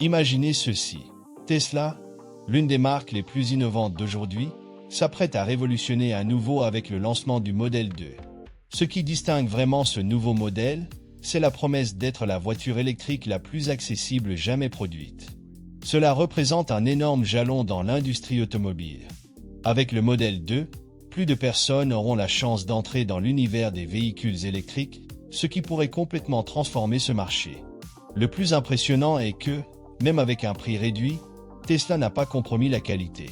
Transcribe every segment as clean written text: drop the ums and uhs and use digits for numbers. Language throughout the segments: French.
Imaginez ceci. Tesla, l'une des marques les plus innovantes d'aujourd'hui, s'apprête à révolutionner à nouveau avec le lancement du Model 2. Ce qui distingue vraiment ce nouveau modèle, c'est la promesse d'être la voiture électrique la plus accessible jamais produite. Cela représente un énorme jalon dans l'industrie automobile. Avec le Model 2, plus de personnes auront la chance d'entrer dans l'univers des véhicules électriques, ce qui pourrait complètement transformer ce marché. Le plus impressionnant est que, même avec un prix réduit, Tesla n'a pas compromis la qualité.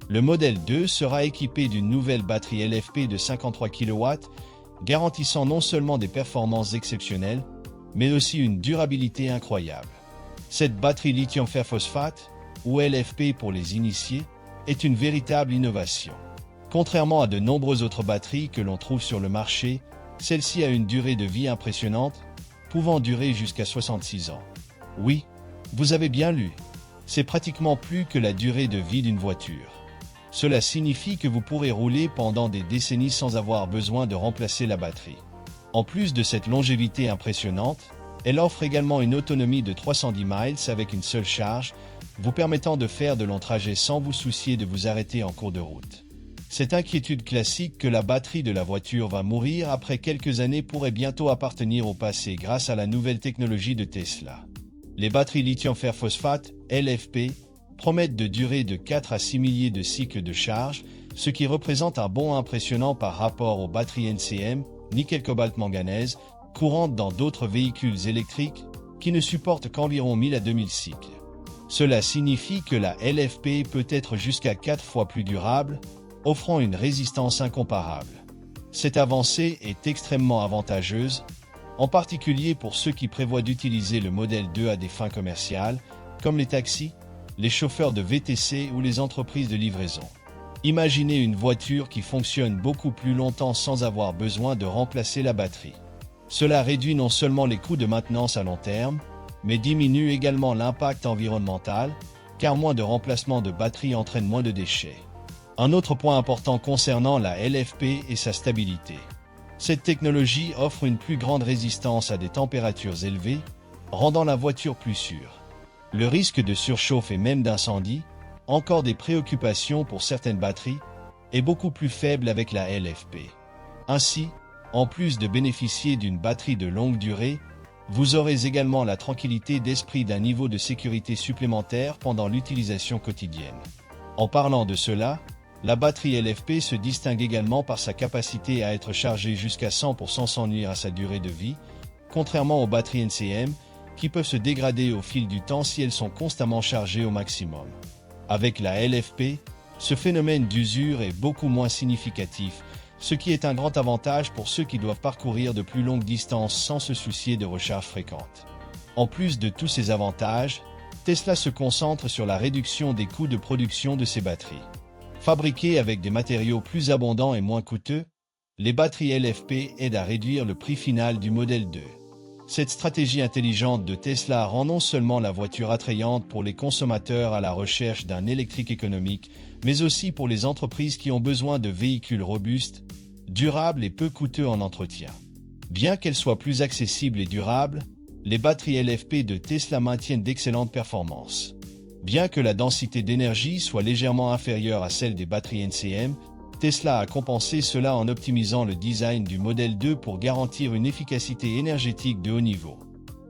Le Model 2 sera équipé d'une nouvelle batterie LFP de 53 kW, garantissant non seulement des performances exceptionnelles, mais aussi une durabilité incroyable. Cette batterie lithium fer phosphate, ou LFP pour les initiés, est une véritable innovation. Contrairement à de nombreuses autres batteries que l'on trouve sur le marché, celle-ci a une durée de vie impressionnante, pouvant durer jusqu'à 66 ans. Oui, vous avez bien lu. C'est pratiquement plus que la durée de vie d'une voiture. Cela signifie que vous pourrez rouler pendant des décennies sans avoir besoin de remplacer la batterie. En plus de cette longévité impressionnante, elle offre également une autonomie de 310 miles avec une seule charge, vous permettant de faire de longs trajets sans vous soucier de vous arrêter en cours de route. Cette inquiétude classique que la batterie de la voiture va mourir après quelques années pourrait bientôt appartenir au passé grâce à la nouvelle technologie de Tesla. Les batteries lithium fer phosphate, LFP, promettent de durer de 4 à 6 milliers de cycles de charge, ce qui représente un bond impressionnant par rapport aux batteries NCM, nickel cobalt manganèse, courantes dans d'autres véhicules électriques, qui ne supportent qu'environ 1000 à 2000 cycles. Cela signifie que la LFP peut être jusqu'à 4 fois plus durable, offrant une résistance incomparable. Cette avancée est extrêmement avantageuse, en particulier pour ceux qui prévoient d'utiliser le Model 2 à des fins commerciales, comme les taxis, les chauffeurs de VTC ou les entreprises de livraison. Imaginez une voiture qui fonctionne beaucoup plus longtemps sans avoir besoin de remplacer la batterie. Cela réduit non seulement les coûts de maintenance à long terme, mais diminue également l'impact environnemental, car moins de remplacement de batterie entraîne moins de déchets. Un autre point important concernant la LFP est sa stabilité. Cette technologie offre une plus grande résistance à des températures élevées, rendant la voiture plus sûre. Le risque de surchauffe et même d'incendie, encore des préoccupations pour certaines batteries, est beaucoup plus faible avec la LFP. Ainsi, en plus de bénéficier d'une batterie de longue durée, vous aurez également la tranquillité d'esprit d'un niveau de sécurité supplémentaire pendant l'utilisation quotidienne. En parlant de cela, la batterie LFP se distingue également par sa capacité à être chargée jusqu'à 100% sans nuire à sa durée de vie, contrairement aux batteries NCM, qui peuvent se dégrader au fil du temps si elles sont constamment chargées au maximum. Avec la LFP, ce phénomène d'usure est beaucoup moins significatif, ce qui est un grand avantage pour ceux qui doivent parcourir de plus longues distances sans se soucier de recharges fréquentes. En plus de tous ces avantages, Tesla se concentre sur la réduction des coûts de production de ses batteries. Fabriquées avec des matériaux plus abondants et moins coûteux, les batteries LFP aident à réduire le prix final du Model 2. Cette stratégie intelligente de Tesla rend non seulement la voiture attrayante pour les consommateurs à la recherche d'un électrique économique, mais aussi pour les entreprises qui ont besoin de véhicules robustes, durables et peu coûteux en entretien. Bien qu'elles soient plus accessibles et durables, les batteries LFP de Tesla maintiennent d'excellentes performances. Bien que la densité d'énergie soit légèrement inférieure à celle des batteries NCM, Tesla a compensé cela en optimisant le design du Model 2 pour garantir une efficacité énergétique de haut niveau.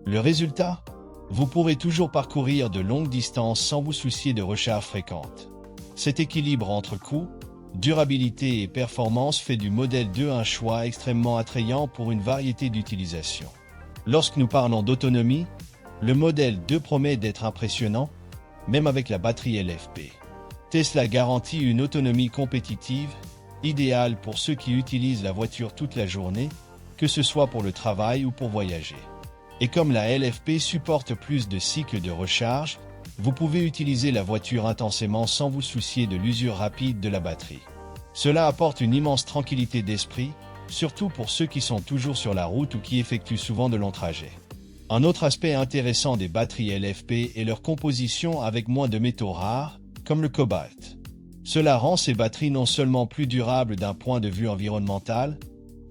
Le résultat ? Vous pourrez toujours parcourir de longues distances sans vous soucier de recharges fréquentes. Cet équilibre entre coût, durabilité et performance fait du Model 2 un choix extrêmement attrayant pour une variété d'utilisations. Lorsque nous parlons d'autonomie, le Model 2 promet d'être impressionnant, même avec la batterie LFP. Tesla garantit une autonomie compétitive, idéale pour ceux qui utilisent la voiture toute la journée, que ce soit pour le travail ou pour voyager. Et comme la LFP supporte plus de cycles de recharge, vous pouvez utiliser la voiture intensément sans vous soucier de l'usure rapide de la batterie. Cela apporte une immense tranquillité d'esprit, surtout pour ceux qui sont toujours sur la route ou qui effectuent souvent de longs trajets. Un autre aspect intéressant des batteries LFP est leur composition avec moins de métaux rares, comme le cobalt. Cela rend ces batteries non seulement plus durables d'un point de vue environnemental,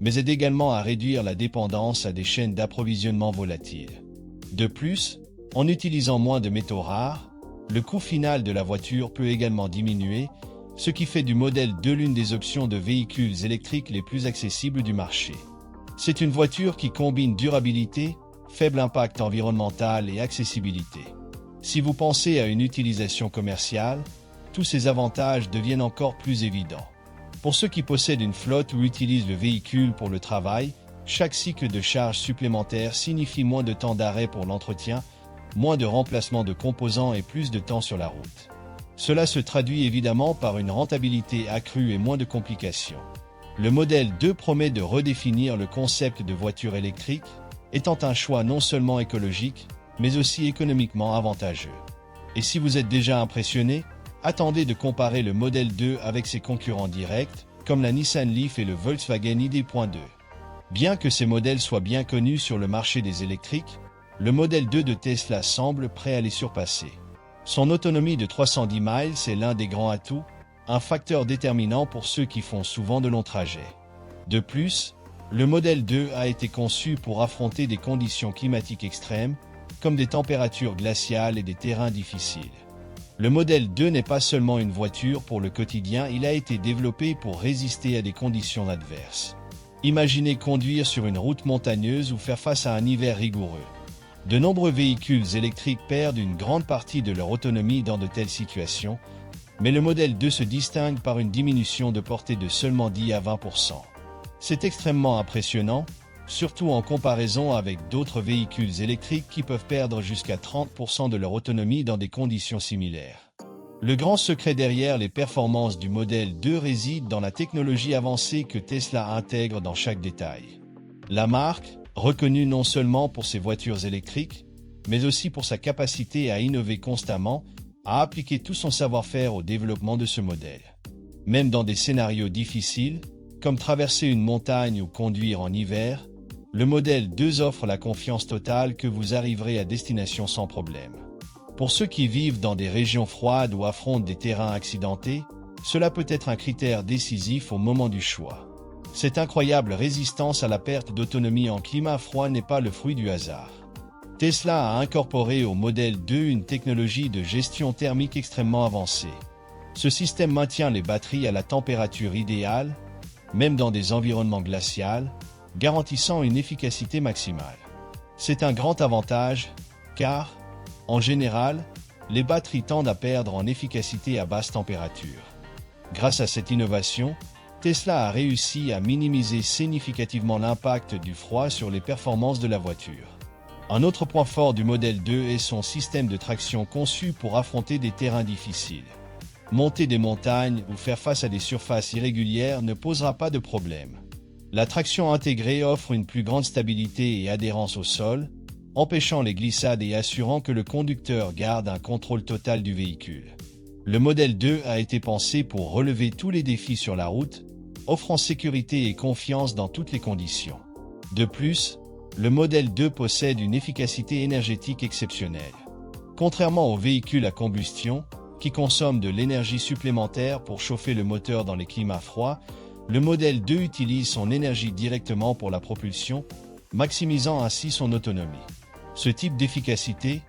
mais aide également à réduire la dépendance à des chaînes d'approvisionnement volatiles. De plus, En utilisant moins de métaux rares, le coût final de la voiture peut également diminuer, ce qui fait du modèle 2 l'une des options de véhicules électriques les plus accessibles du marché. C'est une voiture qui combine durabilité, faible impact environnemental et accessibilité. Si vous pensez à une utilisation commerciale, tous ces avantages deviennent encore plus évidents. Pour ceux qui possèdent une flotte ou utilisent le véhicule pour le travail, chaque cycle de charge supplémentaire signifie moins de temps d'arrêt pour l'entretien, moins de remplacement de composants et plus de temps sur la route. Cela se traduit évidemment par une rentabilité accrue et moins de complications. Le modèle 2 promet de redéfinir le concept de voiture électrique, étant un choix non seulement écologique, mais aussi économiquement avantageux. Et si vous êtes déjà impressionné, attendez de comparer le modèle 2 avec ses concurrents directs, comme la Nissan Leaf et le Volkswagen ID.2. Bien que ces modèles soient bien connus sur le marché des électriques, le modèle 2 de Tesla semble prêt à les surpasser. Son autonomie de 310 miles est l'un des grands atouts, un facteur déterminant pour ceux qui font souvent de longs trajets. De plus, le modèle 2 a été conçu pour affronter des conditions climatiques extrêmes, comme des températures glaciales et des terrains difficiles. Le modèle 2 n'est pas seulement une voiture pour le quotidien, il a été développé pour résister à des conditions adverses. Imaginez conduire sur une route montagneuse ou faire face à un hiver rigoureux. De nombreux véhicules électriques perdent une grande partie de leur autonomie dans de telles situations, mais le modèle 2 se distingue par une diminution de portée de seulement 10 à 20%. C'est extrêmement impressionnant, surtout en comparaison avec d'autres véhicules électriques qui peuvent perdre jusqu'à 30% de leur autonomie dans des conditions similaires. Le grand secret derrière les performances du modèle 2 réside dans la technologie avancée que Tesla intègre dans chaque détail. La marque, reconnue non seulement pour ses voitures électriques, mais aussi pour sa capacité à innover constamment, a appliqué tout son savoir-faire au développement de ce modèle. Même dans des scénarios difficiles, comme traverser une montagne ou conduire en hiver, le modèle 2 offre la confiance totale que vous arriverez à destination sans problème. Pour ceux qui vivent dans des régions froides ou affrontent des terrains accidentés, cela peut être un critère décisif au moment du choix. Cette incroyable résistance à la perte d'autonomie en climat froid n'est pas le fruit du hasard. Tesla a incorporé au modèle 2 une technologie de gestion thermique extrêmement avancée. Ce système maintient les batteries à la température idéale, même dans des environnements glaciaux, garantissant une efficacité maximale. C'est un grand avantage, car, en général, les batteries tendent à perdre en efficacité à basse température. Grâce à cette innovation, Tesla a réussi à minimiser significativement l'impact du froid sur les performances de la voiture. Un autre point fort du modèle 2 est son système de traction conçu pour affronter des terrains difficiles. Monter des montagnes ou faire face à des surfaces irrégulières ne posera pas de problème. La traction intégrée offre une plus grande stabilité et adhérence au sol, empêchant les glissades et assurant que le conducteur garde un contrôle total du véhicule. Le modèle 2 a été pensé pour relever tous les défis sur la route, offrant sécurité et confiance dans toutes les conditions. De plus, le modèle 2 possède une efficacité énergétique exceptionnelle. Contrairement aux véhicules à combustion, qui consomment de l'énergie supplémentaire pour chauffer le moteur dans les climats froids, le modèle 2 utilise son énergie directement pour la propulsion, maximisant ainsi son autonomie. Ce type d'efficacité,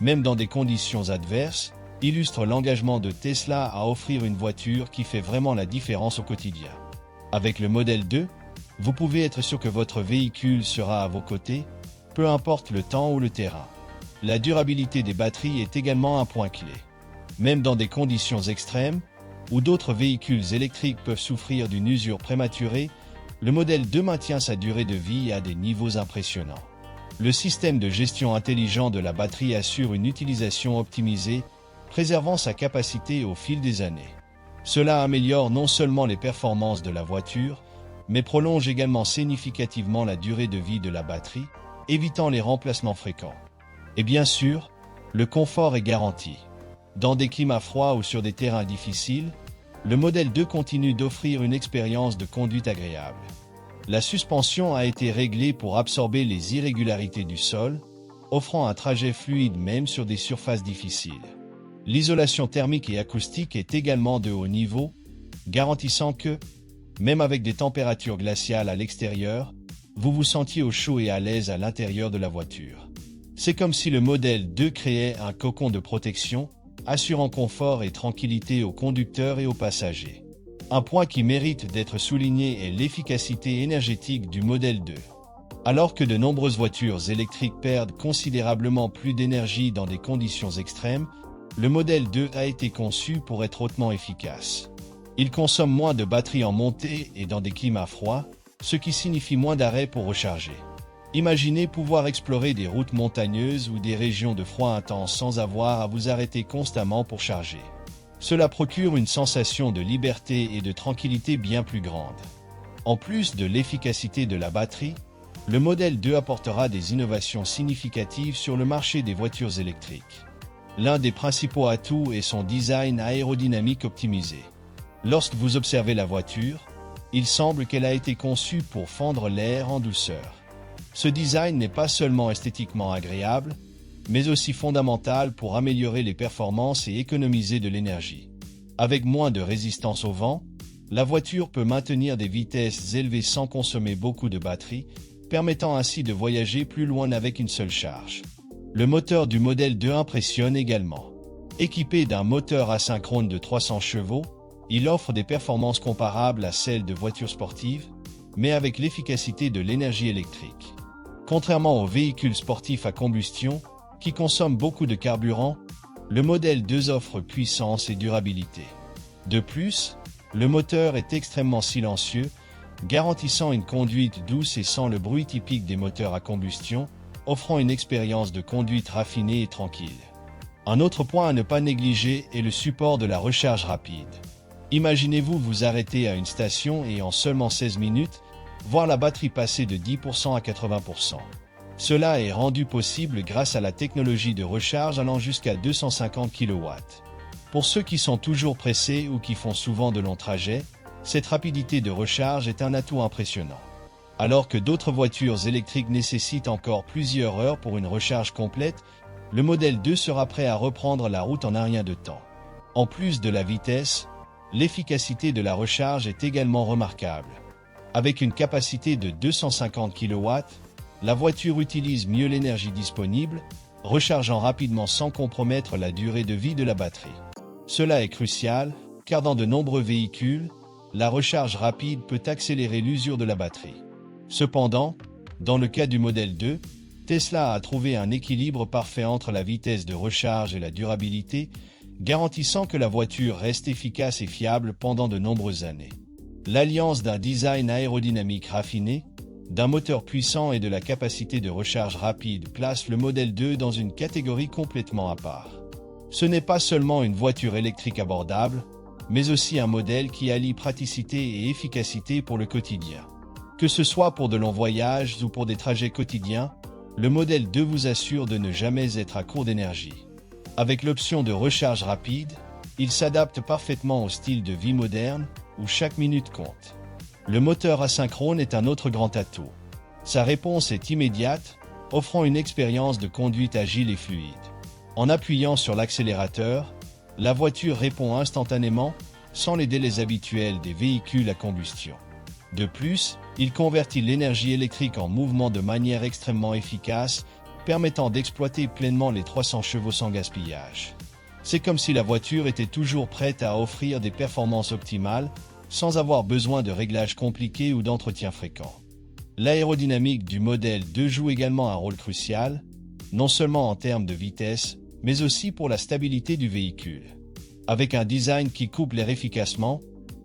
même dans des conditions adverses, illustre l'engagement de Tesla à offrir une voiture qui fait vraiment la différence au quotidien. Avec le modèle 2, vous pouvez être sûr que votre véhicule sera à vos côtés, peu importe le temps ou le terrain. La durabilité des batteries est également un point clé. Même dans des conditions extrêmes, où d'autres véhicules électriques peuvent souffrir d'une usure prématurée, le modèle 2 maintient sa durée de vie à des niveaux impressionnants. Le système de gestion intelligent de la batterie assure une utilisation optimisée, préservant sa capacité au fil des années. Cela améliore non seulement les performances de la voiture, mais prolonge également significativement la durée de vie de la batterie, évitant les remplacements fréquents. Et bien sûr, le confort est garanti. Dans des climats froids ou sur des terrains difficiles, le modèle 2 continue d'offrir une expérience de conduite agréable. La suspension a été réglée pour absorber les irrégularités du sol, offrant un trajet fluide même sur des surfaces difficiles. L'isolation thermique et acoustique est également de haut niveau, garantissant que, même avec des températures glaciales à l'extérieur, vous vous sentiez au chaud et à l'aise à l'intérieur de la voiture. C'est comme si le modèle 2 créait un cocon de protection, assurant confort et tranquillité aux conducteurs et aux passagers. Un point qui mérite d'être souligné est l'efficacité énergétique du modèle 2. Alors que de nombreuses voitures électriques perdent considérablement plus d'énergie dans des conditions extrêmes, le modèle 2 a été conçu pour être hautement efficace. Il consomme moins de batterie en montée et dans des climats froids, ce qui signifie moins d'arrêts pour recharger. Imaginez pouvoir explorer des routes montagneuses ou des régions de froid intense sans avoir à vous arrêter constamment pour charger. Cela procure une sensation de liberté et de tranquillité bien plus grande. En plus de l'efficacité de la batterie, le modèle 2 apportera des innovations significatives sur le marché des voitures électriques. L'un des principaux atouts est son design aérodynamique optimisé. Lorsque vous observez la voiture, il semble qu'elle a été conçue pour fendre l'air en douceur. Ce design n'est pas seulement esthétiquement agréable, mais aussi fondamental pour améliorer les performances et économiser de l'énergie. Avec moins de résistance au vent, la voiture peut maintenir des vitesses élevées sans consommer beaucoup de batterie, permettant ainsi de voyager plus loin avec une seule charge. Le moteur du modèle 2 impressionne également. Équipé d'un moteur asynchrone de 300 chevaux, il offre des performances comparables à celles de voitures sportives, mais avec l'efficacité de l'énergie électrique. Contrairement aux véhicules sportifs à combustion, qui consomment beaucoup de carburant, le modèle 2 offre puissance et durabilité. De plus, le moteur est extrêmement silencieux, garantissant une conduite douce et sans le bruit typique des moteurs à combustion, offrant une expérience de conduite raffinée et tranquille. Un autre point à ne pas négliger est le support de la recharge rapide. Imaginez-vous vous arrêter à une station et en seulement 16 minutes, voir la batterie passer de 10% à 80%. Cela est rendu possible grâce à la technologie de recharge allant jusqu'à 250 kW. Pour ceux qui sont toujours pressés ou qui font souvent de longs trajets, cette rapidité de recharge est un atout impressionnant. Alors que d'autres voitures électriques nécessitent encore plusieurs heures pour une recharge complète, le modèle 2 sera prêt à reprendre la route en un rien de temps. En plus de la vitesse, l'efficacité de la recharge est également remarquable. Avec une capacité de 250 kW, la voiture utilise mieux l'énergie disponible, rechargeant rapidement sans compromettre la durée de vie de la batterie. Cela est crucial, car dans de nombreux véhicules, la recharge rapide peut accélérer l'usure de la batterie. Cependant, dans le cas du modèle 2, Tesla a trouvé un équilibre parfait entre la vitesse de recharge et la durabilité, garantissant que la voiture reste efficace et fiable pendant de nombreuses années. L'alliance d'un design aérodynamique raffiné, d'un moteur puissant et de la capacité de recharge rapide place le modèle 2 dans une catégorie complètement à part. Ce n'est pas seulement une voiture électrique abordable, mais aussi un modèle qui allie praticité et efficacité pour le quotidien. Que ce soit pour de longs voyages ou pour des trajets quotidiens, le modèle 2 vous assure de ne jamais être à court d'énergie. Avec l'option de recharge rapide, il s'adapte parfaitement au style de vie moderne, où chaque minute compte. Le moteur asynchrone est un autre grand atout. Sa réponse est immédiate, offrant une expérience de conduite agile et fluide. En appuyant sur l'accélérateur, la voiture répond instantanément, sans les délais habituels des véhicules à combustion. De plus, il convertit l'énergie électrique en mouvement de manière extrêmement efficace, permettant d'exploiter pleinement les 300 chevaux sans gaspillage. C'est comme si la voiture était toujours prête à offrir des performances optimales, sans avoir besoin de réglages compliqués ou d'entretien fréquent. L'aérodynamique du modèle 2 joue également un rôle crucial, non seulement en termes de vitesse, mais aussi pour la stabilité du véhicule. Avec un design qui coupe l'air efficacement,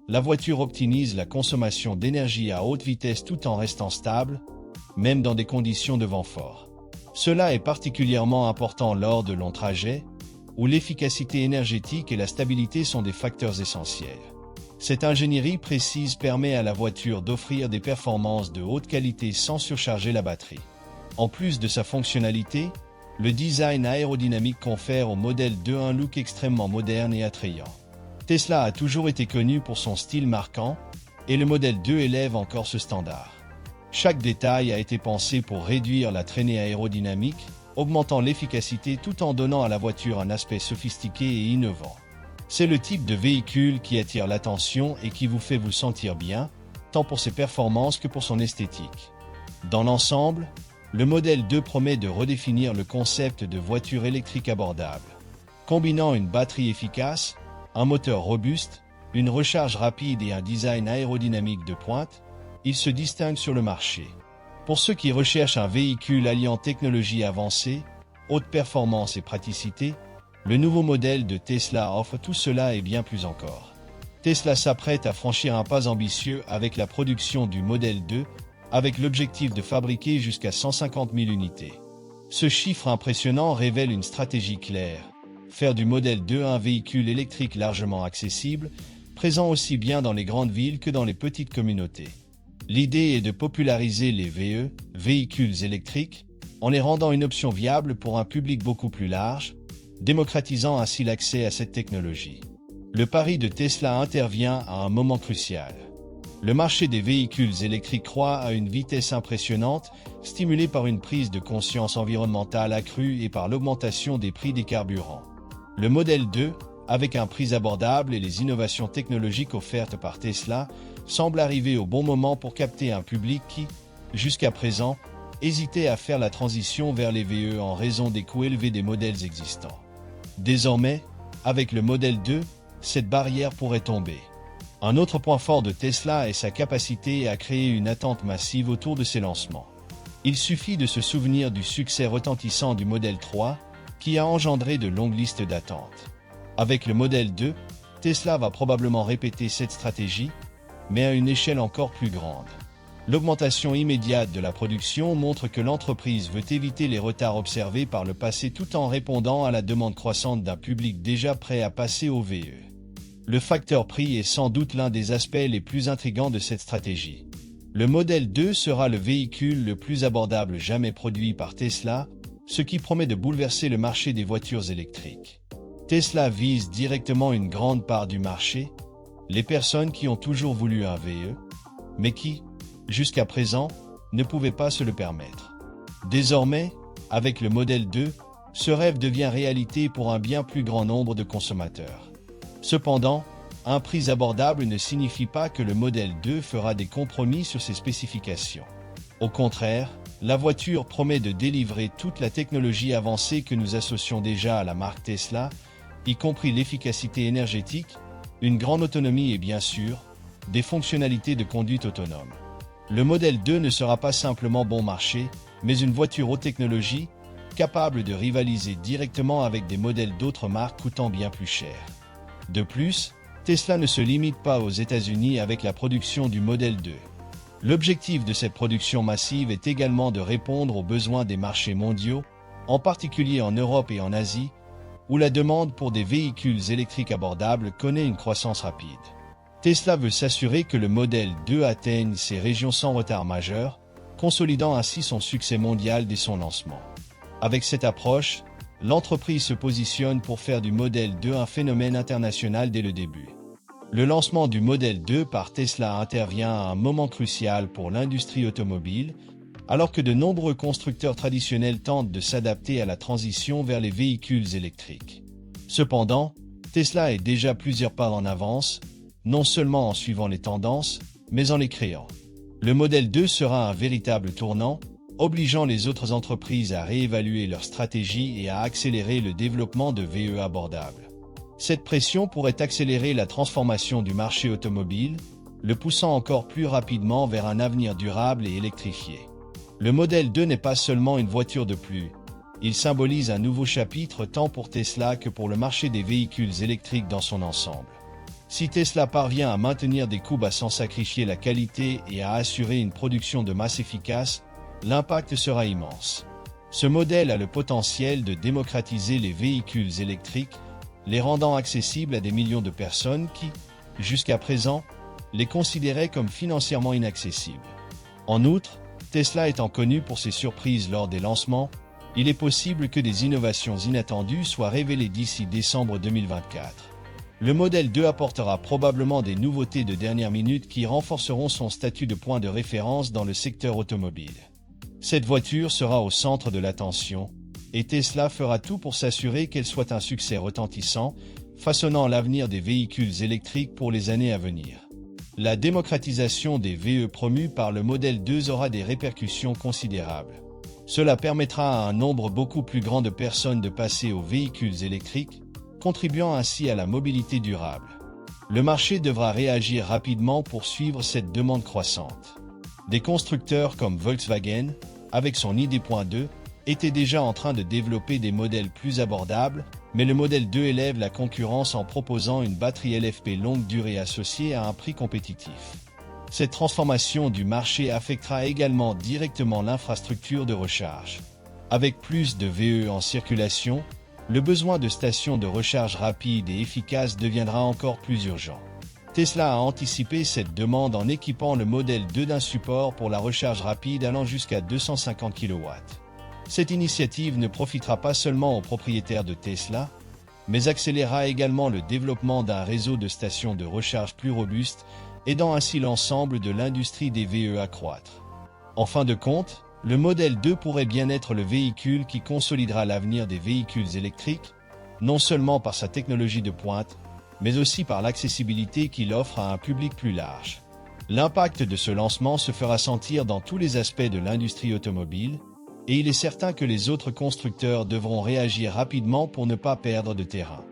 la voiture optimise la consommation d'énergie à haute vitesse tout en restant stable, même dans des conditions de vent fort. Cela est particulièrement important lors de longs trajets, où l'efficacité énergétique et la stabilité sont des facteurs essentiels. Cette ingénierie précise permet à la voiture d'offrir des performances de haute qualité sans surcharger la batterie. En plus de sa fonctionnalité, le design aérodynamique confère au modèle 2 un look extrêmement moderne et attrayant. Tesla a toujours été connu pour son style marquant, et le modèle 2 élève encore ce standard. Chaque détail a été pensé pour réduire la traînée aérodynamique, augmentant l'efficacité tout en donnant à la voiture un aspect sophistiqué et innovant. C'est le type de véhicule qui attire l'attention et qui vous fait vous sentir bien, tant pour ses performances que pour son esthétique. Dans l'ensemble, Le modèle 2 promet de redéfinir le concept de voiture électrique abordable. Combinant une batterie efficace, un moteur robuste, une recharge rapide et un design aérodynamique de pointe, il se distingue sur le marché. Pour ceux qui recherchent un véhicule alliant technologie avancée, haute performance et praticité, le nouveau modèle de Tesla offre tout cela et bien plus encore. Tesla s'apprête à franchir un pas ambitieux avec la production du modèle 2, avec l'objectif de fabriquer jusqu'à 150 000 unités. Ce chiffre impressionnant révèle une stratégie claire: faire du modèle 2 un véhicule électrique largement accessible, présent aussi bien dans les grandes villes que dans les petites communautés. L'idée est de populariser les VE, véhicules électriques, en les rendant une option viable pour un public beaucoup plus large, démocratisant ainsi l'accès à cette technologie. Le pari de Tesla intervient à un moment crucial. Le marché des véhicules électriques croît à une vitesse impressionnante, stimulé par une prise de conscience environnementale accrue et par l'augmentation des prix des carburants. Le modèle 2, avec un prix abordable et les innovations technologiques offertes par Tesla, semble arriver au bon moment pour capter un public qui, jusqu'à présent, hésitait à faire la transition vers les VE en raison des coûts élevés des modèles existants. Désormais, avec le modèle 2, cette barrière pourrait tomber. Un autre point fort de Tesla est sa capacité à créer une attente massive autour de ses lancements. Il suffit de se souvenir du succès retentissant du modèle 3, qui a engendré de longues listes d'attente. Avec le modèle 2, Tesla va probablement répéter cette stratégie, mais à une échelle encore plus grande. L'augmentation immédiate de la production montre que l'entreprise veut éviter les retards observés par le passé tout en répondant à la demande croissante d'un public déjà prêt à passer au VE. Le facteur prix est sans doute l'un des aspects les plus intrigants de cette stratégie. Le modèle 2 sera le véhicule le plus abordable jamais produit par Tesla, ce qui promet de bouleverser le marché des voitures électriques. Tesla vise directement une grande part du marché, les personnes qui ont toujours voulu un VE, mais qui, jusqu'à présent, ne pouvaient pas se le permettre. Désormais, avec le modèle 2, ce rêve devient réalité pour un bien plus grand nombre de consommateurs. Cependant, un prix abordable ne signifie pas que le modèle 2 fera des compromis sur ses spécifications. Au contraire, la voiture promet de délivrer toute la technologie avancée que nous associons déjà à la marque Tesla, y compris l'efficacité énergétique, une grande autonomie et bien sûr, des fonctionnalités de conduite autonome. Le modèle 2 ne sera pas simplement bon marché, mais une voiture haute technologie, capable de rivaliser directement avec des modèles d'autres marques coûtant bien plus cher. De plus, Tesla ne se limite pas aux États-Unis avec la production du modèle 2. L'objectif de cette production massive est également de répondre aux besoins des marchés mondiaux, en particulier en Europe et en Asie, où la demande pour des véhicules électriques abordables connaît une croissance rapide. Tesla veut s'assurer que le modèle 2 atteigne ces régions sans retard majeur, consolidant ainsi son succès mondial dès son lancement. Avec cette approche, l'entreprise se positionne pour faire du modèle 2 un phénomène international dès le début. Le lancement du modèle 2 par Tesla intervient à un moment crucial pour l'industrie automobile, alors que de nombreux constructeurs traditionnels tentent de s'adapter à la transition vers les véhicules électriques. Cependant, Tesla est déjà plusieurs pas en avance, non seulement en suivant les tendances, mais en les créant. Le modèle 2 sera un véritable tournant, obligeant les autres entreprises à réévaluer leur stratégie et à accélérer le développement de VE abordables. Cette pression pourrait accélérer la transformation du marché automobile, le poussant encore plus rapidement vers un avenir durable et électrifié. Le modèle 2 n'est pas seulement une voiture de plus, il symbolise un nouveau chapitre tant pour Tesla que pour le marché des véhicules électriques dans son ensemble. Si Tesla parvient à maintenir des coûts bas sans sacrifier la qualité et à assurer une production de masse efficace, l'impact sera immense. Ce modèle a le potentiel de démocratiser les véhicules électriques, les rendant accessibles à des millions de personnes qui, jusqu'à présent, les considéraient comme financièrement inaccessibles. En outre, Tesla étant connu pour ses surprises lors des lancements, il est possible que des innovations inattendues soient révélées d'ici décembre 2024. Le modèle 2 apportera probablement des nouveautés de dernière minute qui renforceront son statut de point de référence dans le secteur automobile. Cette voiture sera au centre de l'attention, et Tesla fera tout pour s'assurer qu'elle soit un succès retentissant, façonnant l'avenir des véhicules électriques pour les années à venir. La démocratisation des VE promue par le modèle 2 aura des répercussions considérables. Cela permettra à un nombre beaucoup plus grand de personnes de passer aux véhicules électriques, contribuant ainsi à la mobilité durable. Le marché devra réagir rapidement pour suivre cette demande croissante. Des constructeurs comme Volkswagen, avec son ID.2, étaient déjà en train de développer des modèles plus abordables, mais le modèle 2 élève la concurrence en proposant une batterie LFP longue durée associée à un prix compétitif. Cette transformation du marché affectera également directement l'infrastructure de recharge. Avec plus de VE en circulation, le besoin de stations de recharge rapides et efficaces deviendra encore plus urgent. Tesla a anticipé cette demande en équipant le modèle 2 d'un support pour la recharge rapide allant jusqu'à 250 kW. Cette initiative ne profitera pas seulement aux propriétaires de Tesla, mais accélérera également le développement d'un réseau de stations de recharge plus robuste, aidant ainsi l'ensemble de l'industrie des VE à croître. En fin de compte, le modèle 2 pourrait bien être le véhicule qui consolidera l'avenir des véhicules électriques, non seulement par sa technologie de pointe, mais aussi par l'accessibilité qu'il offre à un public plus large. L'impact de ce lancement se fera sentir dans tous les aspects de l'industrie automobile, et il est certain que les autres constructeurs devront réagir rapidement pour ne pas perdre de terrain.